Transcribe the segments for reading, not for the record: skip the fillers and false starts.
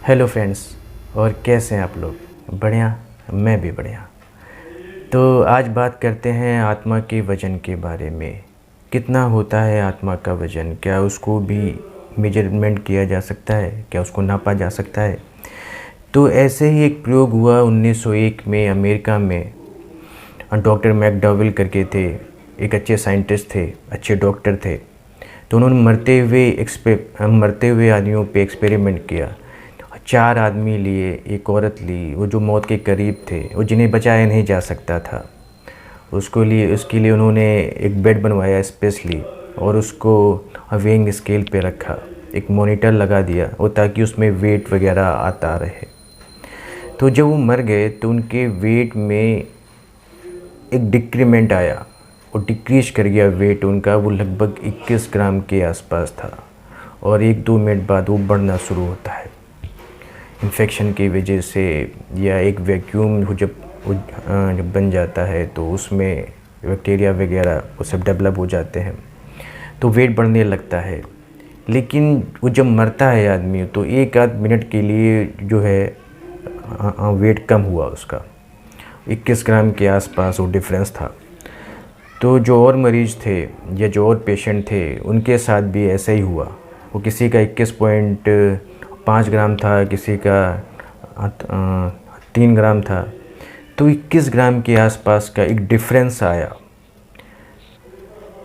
Hello friends, और कैसे हैं आप लोग? बढ़िया, मैं भी बढ़िया। तो आज बात करते हैं आत्मा के वज़न के बारे में। कितना होता है आत्मा का वज़न? क्या उसको भी मेजरमेंट किया जा सकता है? क्या उसको नापा जा सकता है? तो ऐसे ही एक प्रयोग हुआ 1901 में अमेरिका में। डॉक्टर मैकडॉवेल करके थे, एक अच्छे साइंटिस्ट थे, अच्छे डॉक्टर थे। तो उन्होंने मरते हुए आदमियों पे एक्सपेरिमेंट किया। 4 आदमी लिए, एक औरत ली, वो जो मौत के करीब थे, वो जिन्हें बचाया नहीं जा सकता था। उसके लिए उन्होंने एक बेड बनवाया स्पेशली, और उसको वेइंग स्केल पे रखा, एक मॉनिटर लगा दिया, और ताकि उसमें वेट वगैरह आता रहे। तो जब वो मर गए तो उनके वेट में एक डिक्रीमेंट आया, वो डिक्रीज कर गया वेट उनका। वो लगभग 21 ग्राम के आसपास था, और 1-2 मिनट बाद वो बढ़ना शुरू होता है इन्फेक्शन की वजह से, या एक वैक्यूम जब बन जाता है तो उसमें बैक्टीरिया वगैरह वो सब डेवलप हो जाते हैं, तो वेट बढ़ने लगता है। लेकिन वो जब मरता है आदमी तो 1-8 मिनट के लिए जो है वेट कम हुआ उसका, 21 ग्राम के आसपास वो डिफरेंस था। तो जो और मरीज़ थे या जो और पेशेंट थे उनके साथ भी ऐसा ही हुआ। वो किसी का 21.5 ग्राम था, किसी का 3 ग्राम था। तो 21 ग्राम के आसपास का एक डिफरेंस आया।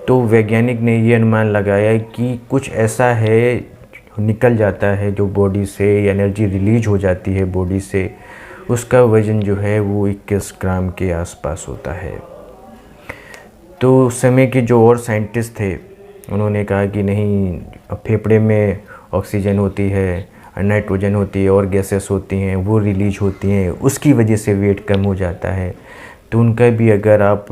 तो वैज्ञानिक ने ये अनुमान लगाया कि कुछ ऐसा है निकल जाता है जो बॉडी से, एनर्जी रिलीज हो जाती है बॉडी से, उसका वज़न जो है वो 21 ग्राम के आसपास होता है। तो उस समय के जो और साइंटिस्ट थे उन्होंने कहा कि नहीं, फेफड़े में ऑक्सीजन होती है, नाइट्रोजन होती है और गैसेस होती हैं, वो रिलीज होती हैं, उसकी वजह से वेट कम हो जाता है। तो उनका भी अगर आप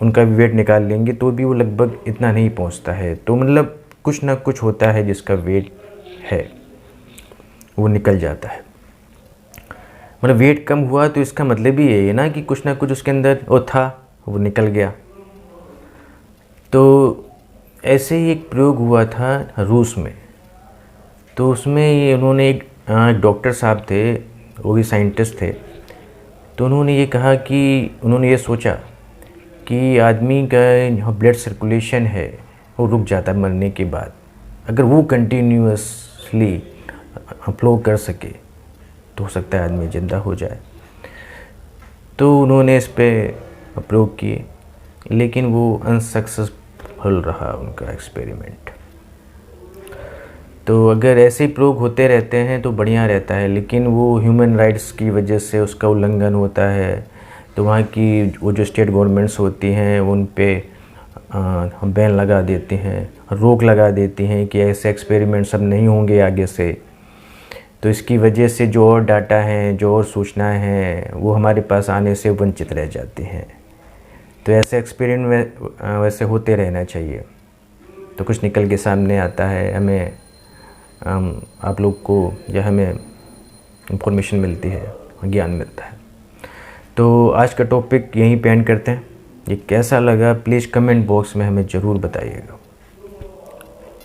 उनका भी वेट निकाल लेंगे तो भी वो लगभग इतना नहीं पहुंचता है। तो मतलब कुछ ना कुछ होता है जिसका वेट है वो निकल जाता है। मतलब वेट कम हुआ तो इसका मतलब ही यही है ना कि कुछ ना कुछ उसके अंदर वो था, वो निकल गया। तो ऐसे ही एक प्रयोग हुआ था रूस में। तो उसमें ये उन्होंने एक डॉक्टर साहब थे, वो भी साइंटिस्ट थे। तो उन्होंने ये कहा कि उन्होंने ये सोचा कि आदमी का ब्लड सर्कुलेशन है वो रुक जाता है मरने के बाद, अगर वो कंटिन्यूअसली फ्लो कर सके तो हो सकता है आदमी ज़िंदा हो जाए। तो उन्होंने इस पे प्रयोग किए, लेकिन वो अनसक्सेसफुल रहा उनका एक्सपेरिमेंट। तो अगर ऐसे ही प्रयोग होते रहते हैं तो बढ़िया रहता है, लेकिन वो ह्यूमन राइट्स की वजह से उसका उल्लंघन होता है। तो वहाँ की वो जो स्टेट गवर्नमेंट्स होती हैं उन पे बैन लगा देती हैं, रोक लगा देती हैं कि ऐसे एक्सपेरिमेंट सब नहीं होंगे आगे से। तो इसकी वजह से जो और डाटा हैं, जो और सूचनाएं हैं, वो हमारे पास आने से वंचित रह जाती हैं। तो ऐसे एक्सपेरिमेंट वैसे होते रहना चाहिए, तो कुछ निकल के सामने आता है, हमें आप लोग को या हमें इंफॉर्मेशन मिलती है, ज्ञान मिलता है। तो आज का टॉपिक यहीं पे एंड करते हैं। ये कैसा लगा प्लीज़ कमेंट बॉक्स में हमें ज़रूर बताइएगा।